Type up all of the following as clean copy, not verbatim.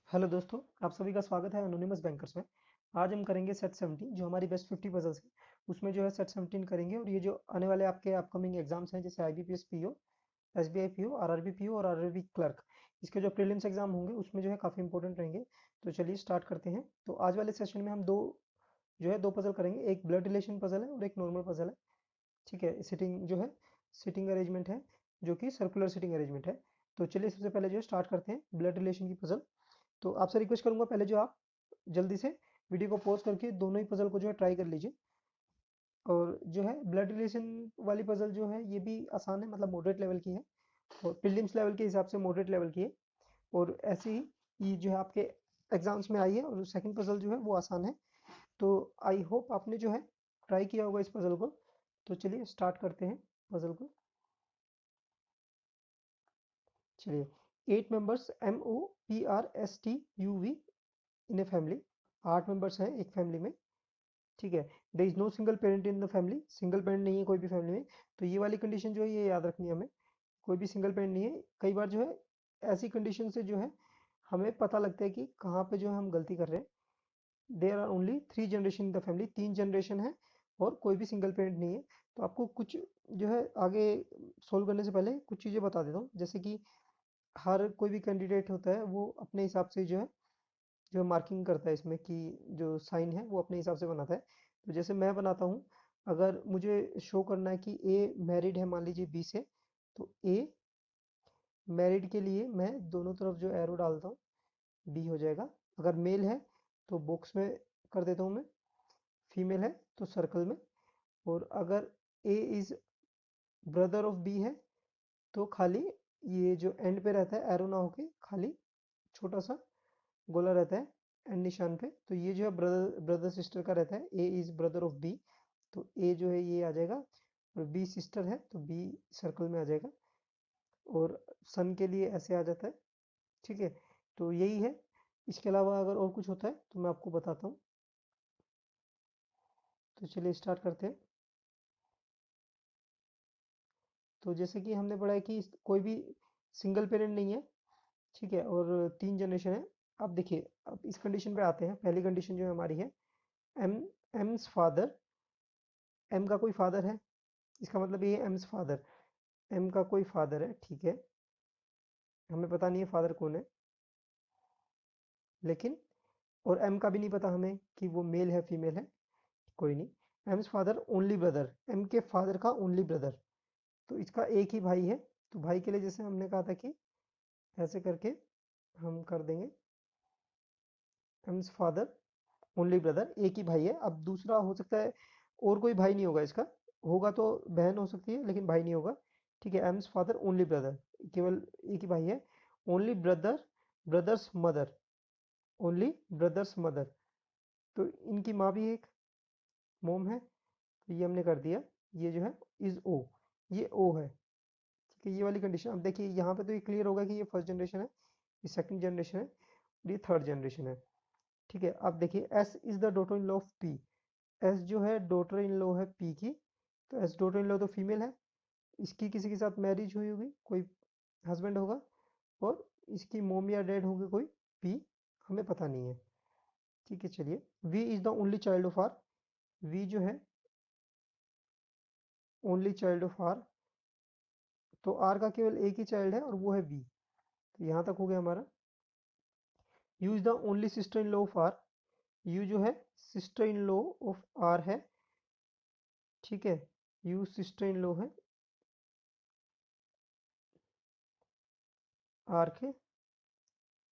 Hello दोस्तों, आप सभी का स्वागत है एनोनिमस बैंकर्स में। आज हम करेंगे सेट 17 जो हमारी बेस्ट 50 पजल्स है। उसमें जो है सेट 17 करेंगे और ये जो आने वाले आपके अपकमिंग एग्जाम्स हैं जैसे IBPS PO, SBI PO, RRB PO और आरआरबी क्लर्क, इसके जो प्रीलिम्स एग्जाम होंगे उसमें जो है काफ़ी इंपॉर्टेंट रहेंगे। तो चलिए स्टार्ट करते हैं। तो आज वाले सेशन में हम दो पजल करेंगे, एक ब्लड रिलेशन पजल है और एक नॉर्मल पजल है। ठीक है, सिटिंग जो है सिटिंग अरेंजमेंट है, जो कि सर्कुलर सिटिंग अरेंजमेंट है। तो चलिए सबसे पहले जो है स्टार्ट करते हैं ब्लड रिलेशन की पजल। तो आपसे रिक्वेस्ट करूंगा पहले जो आप जल्दी से वीडियो को पॉज करके दोनों ही पजल को जो है ट्राई कर लीजिए। और जो है ब्लड रिलेशन वाली पजल जो है ये भी आसान है, मतलब मॉडरेट लेवल की है और प्रीलिम्स लेवल के हिसाब से मॉडरेट लेवल की है। और ऐसे ही ये जो है आपके एग्जाम्स में आई है और सेकंड पजल जो है वो आसान है। तो आई होप आपने जो है ट्राई किया होगा इस पजल को। तो चलिए स्टार्ट करते हैं पजल को। चलिए 8 members MOPRSTUV in a family. 8 members हैं एक फैमिली में। ठीक है, there is no single parent in the family, single parent नहीं है कोई भी फैमिली में। तो ये वाली कंडीशन जो है ये याद रखनी है हमें, कोई भी सिंगल पेरेंट नहीं है। कई बार जो है ऐसी कंडीशन से जो है हमें पता लगता है कि कहाँ पे जो है हम गलती कर रहे हैं। There are only 3 generation in the family, 3 generation है और कोई भी सिंगल पेरेंट नहीं है। तो आपको कुछ जो है आगे सोल्व करने से पहले कुछ चीज़ें बता देता हूँ, जैसे कि हर कोई भी कैंडिडेट होता है वो अपने हिसाब से जो मार्किंग करता है इसमें कि जो साइन है वो अपने हिसाब से बनाता है। तो जैसे मैं बनाता हूँ, अगर मुझे शो करना है कि ए मैरिड है मान लीजिए बी से, तो ए मैरिड के लिए मैं दोनों तरफ जो एरो डालता हूँ बी हो जाएगा। अगर मेल है तो बॉक्स में कर देता हूँ मैं, फीमेल है तो सर्कल में। और अगर ए इज ब्रदर ऑफ बी है तो खाली ये जो एंड पे रहता है एरो ना होके खाली छोटा सा गोला रहता है एंड निशान पे। तो ये जो है ब्रदर ब्रदर सिस्टर का रहता है, ए इज ब्रदर ऑफ बी, तो ए जो है ये आ जाएगा। और बी सिस्टर है तो बी सर्कल में आ जाएगा। और सन के लिए ऐसे आ जाता है। ठीक है, तो यही है। इसके अलावा अगर और कुछ होता है तो मैं आपको बताता हूँ। तो चलिए स्टार्ट करते हैं। तो जैसे कि हमने पढ़ा है कि कोई भी सिंगल पेरेंट नहीं है। ठीक है, और 3 जनरेशन है। अब देखिए, अब इस कंडीशन पे आते हैं। पहली कंडीशन जो है हमारी है एम एम्स फादर, एम का कोई फादर है, इसका मतलब ये एम्स फादर, एम का कोई फादर है। ठीक है, हमें पता नहीं है फादर कौन है, लेकिन और एम का भी नहीं पता हमें कि वो मेल है फीमेल है। कोई नहीं, M's father only brother, M के फादर का ओनली ब्रदर, तो इसका एक ही भाई है। तो भाई के लिए जैसे हमने कहा था कि ऐसे करके हम कर देंगे, एम्स फादर ओनली ब्रदर, एक ही भाई है। अब दूसरा हो सकता है और कोई भाई नहीं होगा इसका, होगा तो बहन हो सकती है लेकिन भाई नहीं होगा। ठीक है, एम्स फादर ओनली ब्रदर, केवल एक ही भाई है। Only brother, brothers mother, only brothers mother, तो इनकी माँ भी एक मोम है। तो ये हमने कर दिया। ये जो है इज ओ, ये ओ है। ठीक है, ये वाली कंडीशन। अब देखिए यहाँ पे तो ये क्लियर होगा कि ये फर्स्ट जनरेशन है, ये सेकंड जनरेशन है और ये थर्ड जनरेशन है। ठीक है, अब देखिए S is the daughter in law of P, S जो है डॉटर इन लॉ है पी की। तो एस डॉटर इन लॉ तो फीमेल है, इसकी किसी के साथ मैरिज हुई होगी, कोई हस्बैंड होगा और इसकी मोम या डैड होंगे कोई पी, हमें पता नहीं है। ठीक है, चलिए V is the only child of R, V जो है ओनली चाइल्ड ऑफ आर, तो आर का केवल एक ही चाइल्ड है और वो है वी। तो यहाँ तक हो गया हमारा। U is the only sister in law of R, U जो है sister in law of R है। ठीक है, यू सिस्टर इन लॉ है आर के।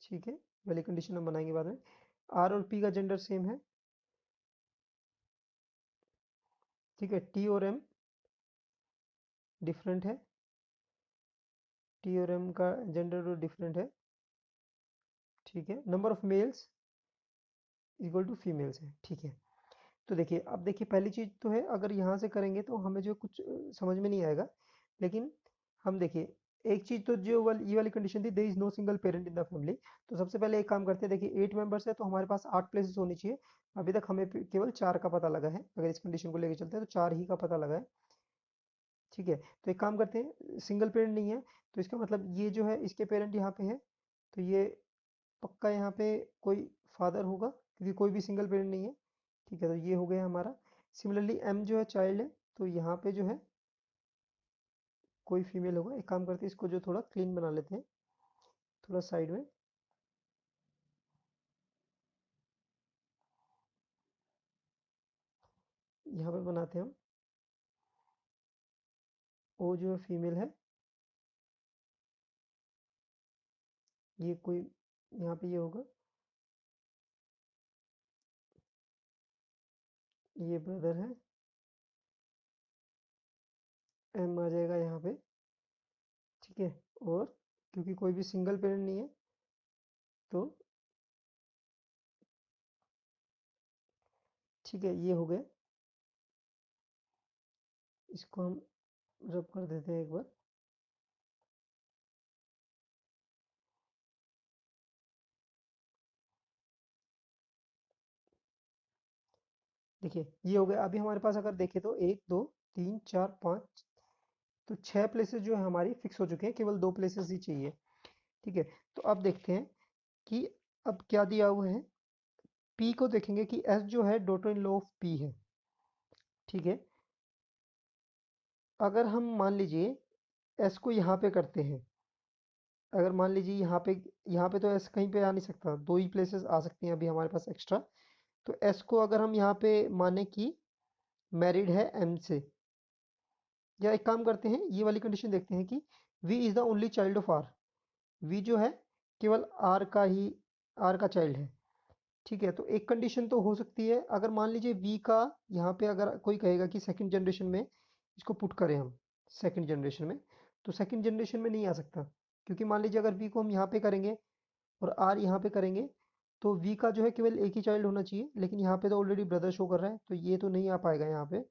ठीक है, वाली कंडीशन हम बनाएंगे बाद में। आर और पी का जेंडर सेम है। ठीक है, टी और एम डिफरेंट है, टी और एम का जेंडर डिफरेंट है। ठीक है, number of males equal to females है। ठीक है, तो देखिए अब देखिए पहली चीज तो है, अगर यहाँ से करेंगे तो हमें जो कुछ समझ में नहीं आएगा। लेकिन हम देखिए एक चीज तो जो ये वाली कंडीशन थी, there is no single parent in the family. तो सबसे पहले एक काम करते हैं, देखिए 8 मेंबर्स है तो हमारे पास 8 प्लेसेस होनी चाहिए। अभी तक हमें केवल 4 का पता लगा है, अगर इस कंडीशन को लेके चलते हैं तो 4 ही का पता लगा है। ठीक है, तो एक काम करते हैं, सिंगल पेरेंट नहीं है तो इसका मतलब ये जो है इसके पेरेंट यहाँ पे है, तो ये पक्का यहाँ पे कोई फादर होगा क्योंकि कोई भी सिंगल पेरेंट नहीं है। ठीक है, तो ये हो गया हमारा। सिमिलरली एम जो है चाइल्ड है, तो यहाँ पे जो है कोई फीमेल होगा। एक काम करते हैं, इसको जो थोड़ा क्लीन बना लेते हैं, थोड़ा साइड में। यहाँ पे बनाते हैं हम, ओ जो है फीमेल है, ये कोई यहाँ पे ये होगा, ये ब्रदर है, एम आ जाएगा यहाँ पे। ठीक है, और क्योंकि कोई भी सिंगल पेरेंट नहीं है तो ठीक है, ये हो गया। इसको हम रब कर देते हैं एक बार। देखिए ये हो गया। अभी हमारे पास अगर देखें तो 1 2 3 4 5, तो 6 प्लेसेस जो है हमारी फिक्स हो चुके हैं, केवल 2 प्लेसेस ही चाहिए। ठीक है, तो अब देखते हैं कि अब क्या दिया हुआ है। पी को देखेंगे कि एस जो है daughter in law of P है। ठीक है, अगर हम मान लीजिए एस को यहाँ पे करते हैं, अगर मान लीजिए यहाँ पे तो एस कहीं पे आ नहीं सकता, 2 ही प्लेसेस आ सकती हैं अभी हमारे पास एक्स्ट्रा। तो एस को अगर हम यहाँ पे माने कि मैरिड है एम से, या एक काम करते हैं, ये वाली कंडीशन देखते हैं कि V is the only child of R. V जो है केवल आर का चाइल्ड है। ठीक है, तो एक कंडीशन तो हो सकती है, अगर मान लीजिए वी का यहाँ पे अगर कोई कहेगा कि सेकंड जनरेशन में इसको पुट करें हम, सेकंड जनरेशन में, तो सेकंड जनरेशन में नहीं आ सकता, क्योंकि मान लीजिए अगर वी को हम यहाँ पे करेंगे और आर यहाँ पे करेंगे, तो वी का जो है केवल एक ही चाइल्ड होना चाहिए, लेकिन यहाँ पे तो ऑलरेडी ब्रदर शो कर रहा है, तो ये तो नहीं आ पाएगा यहाँ पे।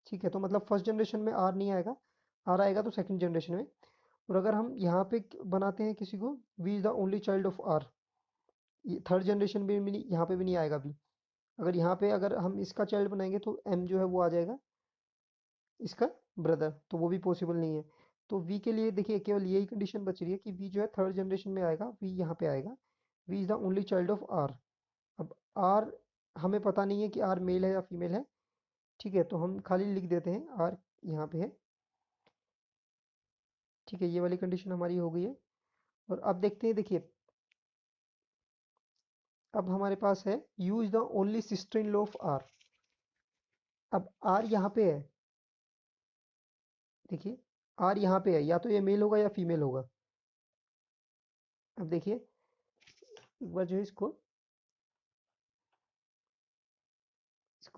ठीक है, तो मतलब फर्स्ट जनरेशन में आर नहीं आएगा, आर आएगा तो सेकंड जनरेशन में। और अगर हम यहाँ पे बनाते हैं किसी को, V is the only child of R, ये थर्ड जनरेशन में भी नहीं, यहाँ पे भी नहीं आएगा भी। अगर यहाँ पे अगर हम इसका चाइल्ड बनाएंगे तो एम जो है वो आ जाएगा इसका ब्रदर, तो वो भी पॉसिबल नहीं है। तो वी के लिए देखिए केवल यही कंडीशन बच रही है कि वी जो है थर्ड जनरेशन में आएगा, वी यहाँ पे आएगा, V is the only child of R. अब आर हमें पता नहीं है कि आर मेल है या फीमेल है। ठीक है, तो हम खाली लिख देते हैं आर यहाँ पे है। ठीक है, ये वाली कंडीशन हमारी हो गई है। और अब देखते हैं, देखिए अब हमारे पास है U is the only sister in law of R. अब आर यहाँ पे है, देखिए आर यहाँ पे है, या तो ये मेल होगा या फीमेल होगा। अब देखिए एक बार जो है इसको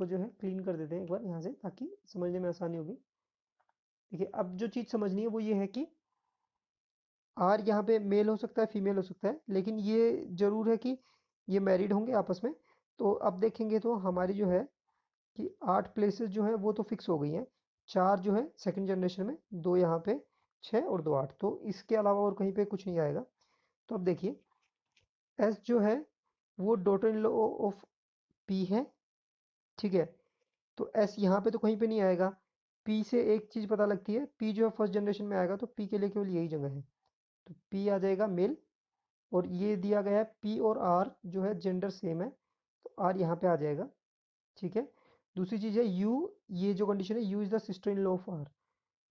जो है क्लीन कर देते हैं एक बार यहाँ से, ताकि समझने में आसानी होगी। देखिए अब जो चीज़ समझनी है वो ये है कि आर यहाँ पे मेल हो सकता है, फीमेल हो सकता है, लेकिन ये जरूर है कि ये मैरिड होंगे आपस में। तो अब देखेंगे तो हमारी जो है कि 8 प्लेसेस जो है वो तो फिक्स हो गई हैं। 4 जो है सेकंड जनरेशन में, 2 यहाँ पे, 6 और 2 8, तो इसके अलावा और कहीं पे कुछ नहीं आएगा। तो अब देखिए एस जो है वो daughter in law of P है। ठीक है, तो एस यहाँ पे तो कहीं पे नहीं आएगा। पी से एक चीज पता लगती है, पी जो है फर्स्ट जनरेशन में आएगा, तो पी के लिए केवल यही जगह है, तो पी आ जाएगा मेल। और ये दिया गया है पी और आर जो है जेंडर सेम है, तो आर यहाँ पे आ जाएगा। ठीक है, दूसरी चीज है यू, ये जो कंडीशन है U is the sister in law of R.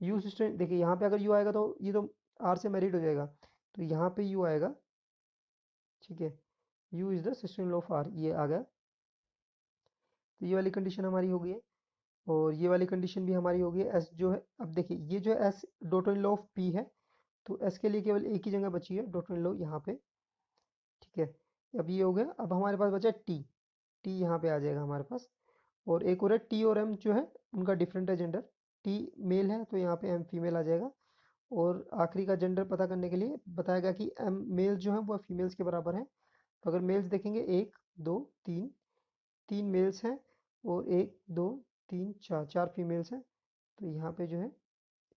U sister, देखिए यहाँ पे अगर यू आएगा तो ये तो आर से मैरिड हो जाएगा, तो यहाँ पे यू आएगा। ठीक है, U is the sister in law of R, ये आ गया। तो ये वाली कंडीशन हमारी हो गई है, और ये वाली कंडीशन भी हमारी हो गई है। एस जो है, अब देखिए ये जो है S daughter in law of P है, तो एस के लिए केवल एक ही जगह बची है, डॉटर इन लॉ यहाँ पे। ठीक है, अब ये हो गया। अब हमारे पास बचा टी, टी यहाँ पे आ जाएगा हमारे पास। और एक और है टी और एम जो है उनका डिफरेंट है जेंडर, टी मेल है तो यहाँ पे एम फीमेल आ जाएगा। और आखिरी का जेंडर पता करने के लिए बताया गया कि एम मेल जो है वो फीमेल्स के बराबर है। तो अगर मेल्स देखेंगे 1 2 3, 3 मेल्स हैं, और 1 2 3 4 फीमेल्स हैं, तो यहाँ पे जो है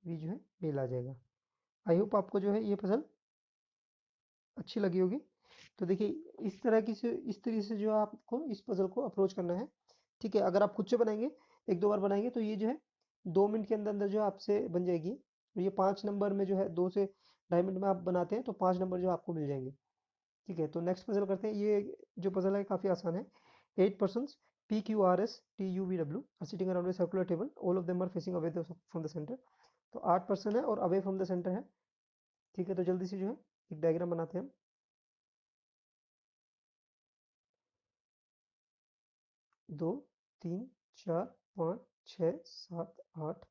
वी जो है मेल आ जाएगा। आई होप आपको जो है ये पजल अच्छी लगी होगी। तो देखिए इस तरीके से जो है आपको इस पजल को अप्रोच करना है। ठीक है, अगर आप खुद से बनाएंगे, 1 2 बार बनाएंगे, तो ये जो है 2 मिनट के अंदर अंदर जो है आपसे बन जाएगी। और ये 5 नंबर में जो है 2 से ढाई मिनट में आप बनाते हैं तो 5 नंबर जो आपको मिल जाएंगे। ठीक है, तो नेक्स्ट पजल करते हैं। ये जो पजल है काफ़ी आसान है। 8 persons P Q R S T U V W are sitting around a circular table. All of them are facing away from the center. तो 8 पर्सन है और अवे फ्रॉम द सेंटर है। ठीक है, तो जल्दी से जो है एक डायग्राम बनाते हैं हम। 2 3 4 5 6 7 8।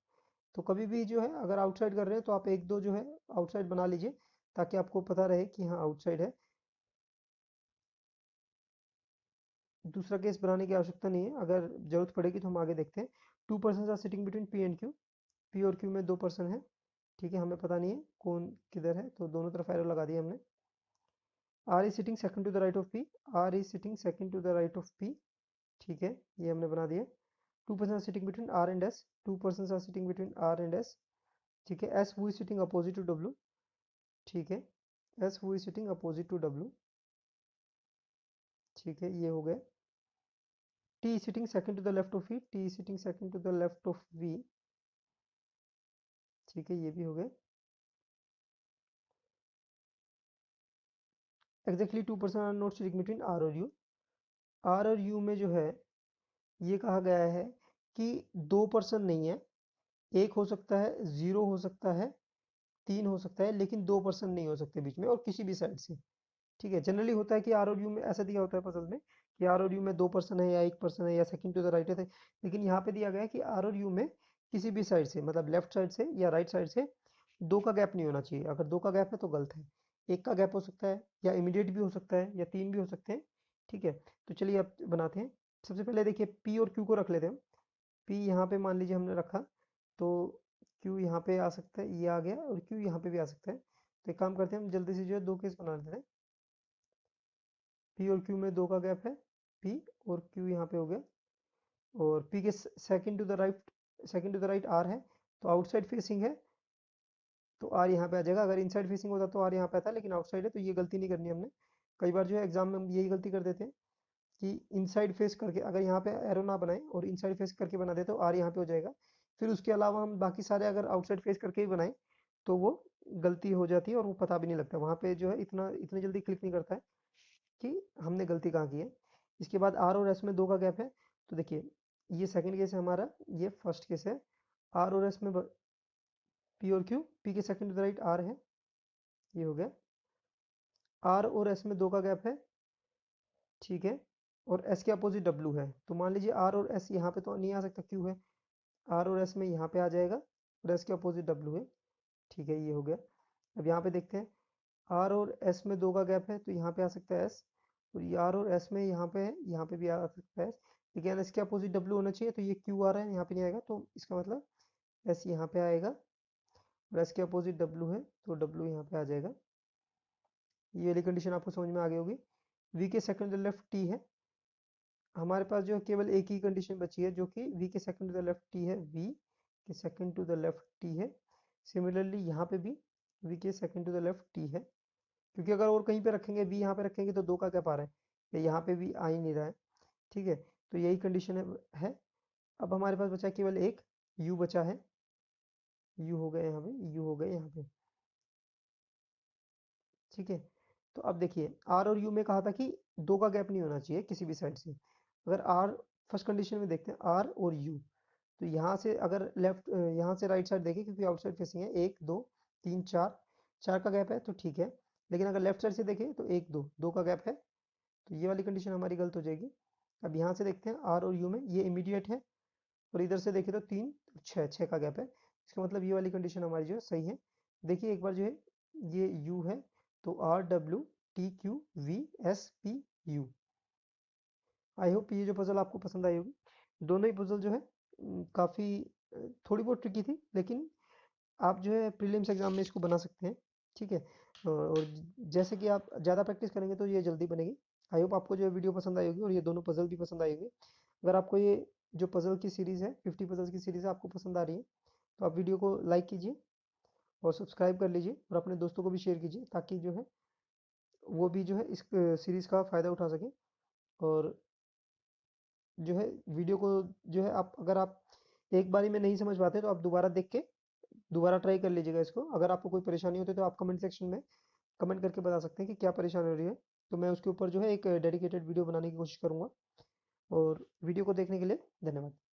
तो कभी भी जो है अगर आउटसाइड कर रहे हैं तो आप एक दो जो है आउटसाइड बना लीजिए, ताकि आपको पता रहे कि हाँ आउटसाइड है। दूसरा केस बनाने की आवश्यकता नहीं है, अगर जरूरत पड़ेगी तो हम आगे देखते हैं। 2 persons are sitting between P and Q। P और Q में 2 पर्सन है। ठीक है, हमें पता नहीं है कौन किधर है, तो दोनों तरफ एरो लगा दिया हमने। R is sitting second to the right of P। R is sitting second to the right of P। ठीक है, ये हमने बना दिया। 2 persons are sitting between R and S। 2 persons are sitting between R and S। ठीक है, S who is sitting opposite to W। ठीक है, S who is sitting opposite to W। ठीक है, ये हो गया। T is sitting second to the left of V। T is sitting second to the left of V। ठीक है, ये भी हो गया। Exactly 2 persons are not sitting between R और U। R और U में जो है ये कहा गया है कि 2 पर्सन नहीं है। एक हो सकता है, 0 हो सकता है, 3 हो सकता है, लेकिन 2 पर्सन नहीं हो सकते बीच में और किसी भी साइड से। ठीक है, जनरली होता है कि आर और यू में ऐसा दिया होता है पजल में कि आर और यू में 2 पर्सन है या 1 पर्सन है या सेकंड टू द राइट है। लेकिन यहाँ पे दिया गया है कि आर और यू में किसी भी साइड से, मतलब लेफ्ट साइड से या राइट साइड से 2 का गैप नहीं होना चाहिए। अगर 2 का गैप है तो गलत है। 1 का गैप हो सकता है या इमीडिएट भी हो सकता है या 3 भी हो सकते हैं। ठीक है, तो चलिए अब बनाते हैं। सबसे पहले देखिए पी और क्यू को रख लेते हैं। पी यहाँ पे मान लीजिए हमने रखा, तो क्यू यहाँ पे आ सकता है, ये आ गया, और क्यू यहाँ पे भी आ सकता है। तो एक काम करते हैं हम जल्दी से जो है 2 केस बना देते हैं। पी और क्यू में 2 का गैप है। पी और क्यू यहाँ पे हो गया, और पी के second to the right R है, तो आउटसाइड फेसिंग है तो आर यहाँ पे आ जाएगा। अगर इनसाइड फेसिंग होता तो आर यहाँ पे आता, लेकिन आउटसाइड है तो ये गलती नहीं करनी हमने। कई बार जो है एग्जाम में हम यही गलती कर देते हैं कि इनसाइड फेस करके, अगर यहाँ पे एरो ना बनाए और इनसाइड फेस करके बना दे तो आर यहाँ पे हो जाएगा। फिर उसके अलावा हम बाकी सारे अगर आउटसाइड फेस करके ही बनाए तो वो गलती हो जाती है और वो पता भी नहीं लगता वहाँ पे, जो है इतनी जल्दी क्लिक नहीं करता है कि हमने गलती कहाँ की है। इसके बाद आर और एस में 2 का गैप है, तो देखिए ये सेकंड केस है हमारा, ये फर्स्ट केस है। आर और एस में पी और क्यू, पी के second to the right R है, ये हो गया। आर और एस में 2 का गैप है। ठीक है, और एस के अपोजिट डब्ल्यू है, तो मान लीजिए आर और एस यहाँ पे तो नहीं आ सकता, क्यू है। आर और एस में यहाँ पे आ जाएगा और एस के अपोजिट डब्ल्यू है। ठीक है, ये हो गया। अब यहाँ पे देखते हैं, आर और एस में 2 का गैप है, तो यहाँ पे आ सकता है एस, और ये आर और एस में यहाँ पे है, यहाँ पे भी आ सकता है एस। लेकिन एस के अपोजिट डब्ल्यू होना चाहिए, तो ये क्यू आ रहा है यहाँ पे नहीं आएगा, तो इसका मतलब एस यहाँ पे आएगा, और एस के अपोजिट डब्ल्यू है तो डब्ल्यू यहाँ पे आ जाएगा। ये वाली कंडीशन आपको समझ में आ गई होगी। वी के second to the left T है। हमारे पास जो है केवल एक ही कंडीशन बची है, जो कि वी के second to the left T है। वी के second to the left T है। सिमिलरली यहाँ पे भी वी के second to the left T है, क्योंकि अगर और कहीं पे रखेंगे, वी यहाँ पे रखेंगे तो 2 का गैप आ रहा है, या यहाँ पे भी आ ही नहीं रहा है। ठीक है, तो यही कंडीशन है। अब हमारे पास बचा केवल एक, यू बचा है। यू हो गए यहाँ पे, यू हो गए यहाँ पे। ठीक है, तो अब देखिए आर और यू में कहा था कि 2 का गैप नहीं होना चाहिए किसी भी साइड से। अगर आर, फर्स्ट कंडीशन में देखते हैं आर और यू, तो यहाँ से अगर लेफ्ट, यहाँ से राइट साइड देखें, क्योंकि आउटसाइड फेसिंग है, 1 2 3 4, 4 का गैप है तो ठीक है। लेकिन अगर लेफ्ट साइड से देखें तो 1 2, 2 का गैप है, तो ये वाली कंडीशन हमारी गलत हो जाएगी। अब यहाँ से देखते हैं आर और यू में ये इमीडिएट है, और इधर से देखें तो 3 6, 6 का गैप है। इसका मतलब ये वाली कंडीशन हमारी जो है सही है। देखिए एक बार जो है ये यू है, तो R W T Q V S P U. I hope ये जो पजल आपको पसंद आई होगी। दोनों ही पजल जो है काफ़ी थोड़ी बहुत ट्रिकी थी, लेकिन आप जो है प्रीलिम्स एग्जाम में इसको बना सकते हैं। ठीक है, और जैसे कि आप ज़्यादा प्रैक्टिस करेंगे तो ये जल्दी बनेगी। आई होप आपको जो है वीडियो पसंद आई होगी और ये दोनों पजल भी पसंद आई होगी। अगर आपको ये जो पजल की सीरीज़ है, 50 पजल्स की सीरीज़ है, आपको पसंद आ रही है, तो आप वीडियो को लाइक कीजिए और सब्सक्राइब कर लीजिए, और अपने दोस्तों को भी शेयर कीजिए, ताकि जो है वो भी जो है इस सीरीज़ का फ़ायदा उठा सकें। और जो है वीडियो को जो है आप, अगर आप एक बारी में नहीं समझ पाते तो आप दोबारा देख के दोबारा ट्राई कर लीजिएगा इसको। अगर आपको कोई परेशानी होती है तो आप कमेंट सेक्शन में कमेंट करके बता सकते हैं कि क्या परेशानी हो रही है। तो मैं उसके ऊपर जो है एक डेडिकेटेड वीडियो बनाने की कोशिश करूँगा। और वीडियो को देखने के लिए धन्यवाद।